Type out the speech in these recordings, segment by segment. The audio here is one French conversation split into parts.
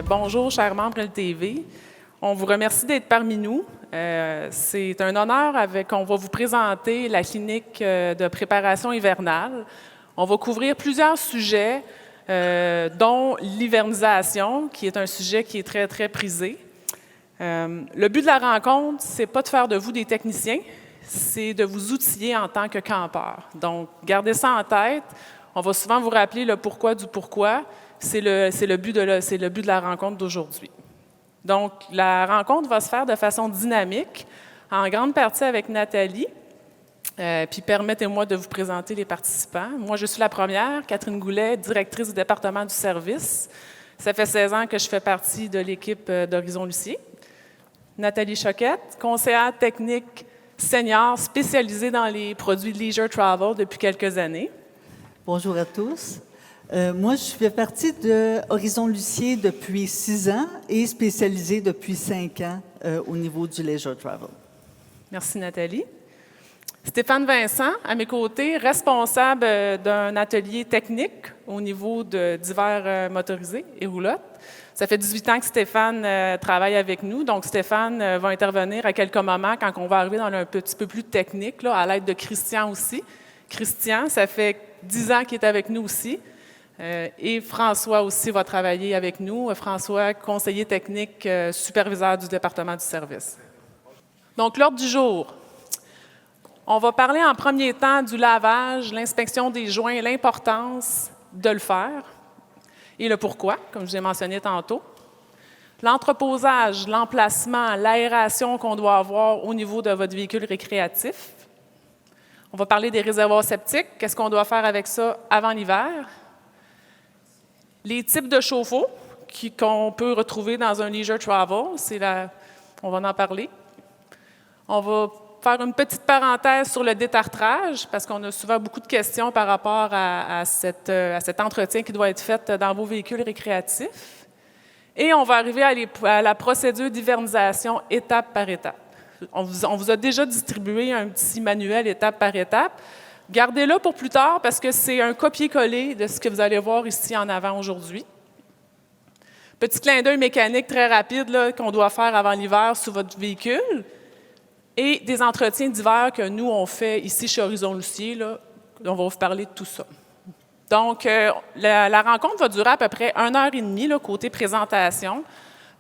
Bonjour, chers membres LTV. On vous remercie d'être parmi nous. C'est un honneur qu'on va vous présenter la clinique de préparation hivernale. On va couvrir plusieurs sujets, dont l'hivernisation, qui est un sujet qui est très, très prisé. Le but de la rencontre, c'est pas de faire de vous des techniciens, c'est de vous outiller en tant que campeurs. Donc, gardez ça en tête. On va souvent vous rappeler le pourquoi du pourquoi. C'est le but de la rencontre d'aujourd'hui. Donc, la rencontre va se faire de façon dynamique, en grande partie avec Nathalie. Puis permettez-moi de vous présenter les participants. Moi, je suis la première, Catherine Goulet, directrice du département du service. Ça fait 16 ans que je fais partie de l'équipe d'Horizon Lucier. Nathalie Choquette, conseillère technique senior spécialisée dans les produits leisure travel depuis quelques années. Bonjour à tous. Moi, je fais partie de Horizon Lucier depuis 6 ans et spécialisée depuis 5 ans au niveau du leisure travel. Merci, Nathalie. Stéphane Vincent, à mes côtés, responsable d'un atelier technique au niveau de divers motorisés et roulottes. Ça fait 18 ans que Stéphane travaille avec nous, donc Stéphane va intervenir à quelques moments quand on va arriver dans un petit peu plus technique, là, à l'aide de Christian aussi. Christian, ça fait 10 ans qu'il est avec nous aussi. Et François aussi va travailler avec nous. François, conseiller technique, superviseur du département du service. Donc, l'ordre du jour. On va parler en premier temps du lavage, l'inspection des joints, l'importance de le faire et le pourquoi, comme je vous ai mentionné tantôt. L'entreposage, l'emplacement, l'aération qu'on doit avoir au niveau de votre véhicule récréatif. On va parler des réservoirs septiques, qu'est-ce qu'on doit faire avec ça avant l'hiver. Les types de chauffe-eau qu'on peut retrouver dans un leisure travel, on va en parler. On va faire une petite parenthèse sur le détartrage, parce qu'on a souvent beaucoup de questions par rapport à cet entretien qui doit être fait dans vos véhicules récréatifs. Et on va arriver à la procédure d'hivernisation étape par étape. On vous a déjà distribué un petit manuel étape par étape. Gardez-le pour plus tard parce que c'est un copier-coller de ce que vous allez voir ici en avant aujourd'hui. Petit clin d'œil mécanique très rapide là, qu'on doit faire avant l'hiver sur votre véhicule. Et des entretiens d'hiver que nous, on fait ici chez Horizon Lucier. Là, on va vous parler de tout ça. Donc, la rencontre va durer à peu près 1h30, là, côté présentation.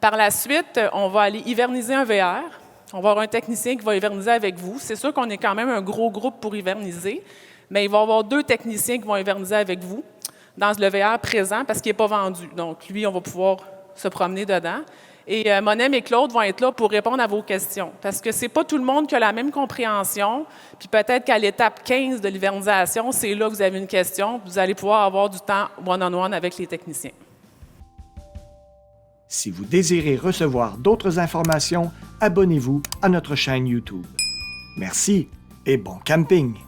Par la suite, on va aller hiverniser un VR. On va avoir un technicien qui va hiverniser avec vous. C'est sûr qu'on est quand même un gros groupe pour hiverniser, mais il va y avoir 2 techniciens qui vont hiverniser avec vous dans le VR présent parce qu'il n'est pas vendu. Donc, lui, on va pouvoir se promener dedans. Et Monem et Claude vont être là pour répondre à vos questions. Parce que ce n'est pas tout le monde qui a la même compréhension. Puis peut-être qu'à l'étape 15 de l'hivernisation, c'est là que vous avez une question. Vous allez pouvoir avoir du temps one-on-one avec les techniciens. Si vous désirez recevoir d'autres informations, abonnez-vous à notre chaîne YouTube. Merci et bon camping!